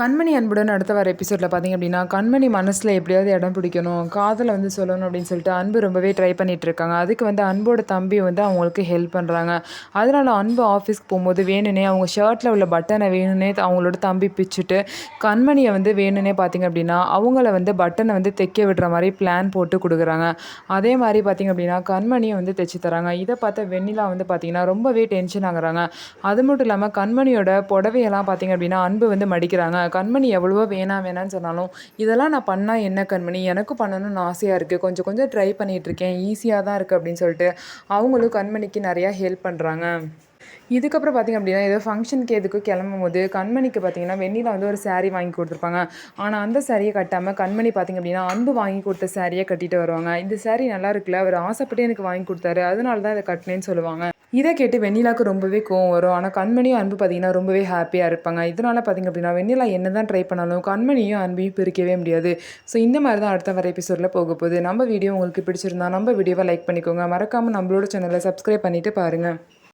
கண்மணி அன்புடன் அடுத்த வர எபிசோடில் பார்த்திங்க அப்படின்னா, கண்மணி மனசில் எப்படியாவது இடம் பிடிக்கணும், காதலை வந்து சொல்லணும் அப்படின்னு சொல்லிட்டு அன்பு ரொம்பவே ட்ரை பண்ணிகிட்ருக்காங்க. அதுக்கு வந்து அன்போட தம்பி வந்து அவங்களுக்கு ஹெல்ப் பண்ணுறாங்க. அதனால அன்பு ஆஃபீஸ்க்கு போகும்போது வேணுனே அவங்க ஷர்ட்டில் உள்ள பட்டனை வேணுனே அவங்களோட தம்பி பிச்சுட்டு, கண்மணியை வந்து வேணுனே பார்த்திங்க அப்படின்னா அவங்கள வந்து பட்டனை வந்து தைக்க விடுற மாதிரி பிளான் போட்டு கொடுக்குறாங்க. அதே மாதிரி பார்த்திங்க அப்படின்னா கண்மணியை வந்து தைச்சி தராங்க. இதை பார்த்த வெண்ணிலா வந்து பார்த்திங்கன்னா ரொம்பவே டென்ஷன் ஆகுறாங்க. அது மட்டும் இல்லாமல் கண்மணியோட புடவையெல்லாம் பார்த்திங்க அப்படின்னா அன்பு வந்து மடிக்கிறாங்க. கண்மணி எவ்வளவோ வேணாம் வேணான்னு சொன்னாலும், இதெல்லாம் நான் பண்ணால் என்ன கண்மணி, எனக்கும் பண்ணணும்னு ஆசையாக இருக்குது, கொஞ்சம் கொஞ்சம் ட்ரை பண்ணிகிட்ருக்கேன், ஈஸியாக தான் இருக்குது அப்படின்னு சொல்லிட்டு அவங்களும் கண்மணிக்கு நிறையா ஹெல்ப் பண்ணுறாங்க. இதுக்கப்புறம் பார்த்திங்க அப்படின்னா ஏதோ ஃபங்க்ஷனுக்கு எதுக்கும் கிளம்பும்போது கண்மணிக்கு பார்த்திங்கன்னா வெண்ணிலா வந்து ஒரு saree வாங்கி கொடுத்துருப்பாங்க. ஆனால் அந்த சாரியை கட்டாமல் கண்மணி பார்த்திங்க அப்படின்னா அன்பு வாங்கி கொடுத்த சாரியை கட்டிட்டு வருவாங்க. இந்த saree நல்லா இருக்குல்ல, அவர் ஆசைப்பட்டு எனக்கு வாங்கி கொடுத்தாரு, அதனால தான் இதை கட்டினேன்னு சொல்லுவாங்க. இதை கேட்டு வெண்ணிலாவுக்கு ரொம்பவே கோவம் வரும். ஆனால் கண்மணியும் அன்பு பார்த்திங்கன்னா ரொம்பவே ஹாப்பியாக இருப்பாங்க. இதனால் பார்த்திங்க அப்படின்னா வெண்ணிலா என்ன தான் ட்ரை பண்ணாலும் கண்மணியும் அன்பையும் பிரிக்கவே முடியாது. ஸோ இந்த மாதிரி தான் அடுத்த வர எபிசோடில் போக போகுது. நம்ம வீடியோ உங்களுக்கு பிடிச்சிருந்தா நம்ம வீடியோவை லைக் பண்ணிக்கோங்க. மறக்காமல் நம்மளோட சேனலை சப்ஸ்கிரைப் பண்ணிவிட்டு பாருங்கள்.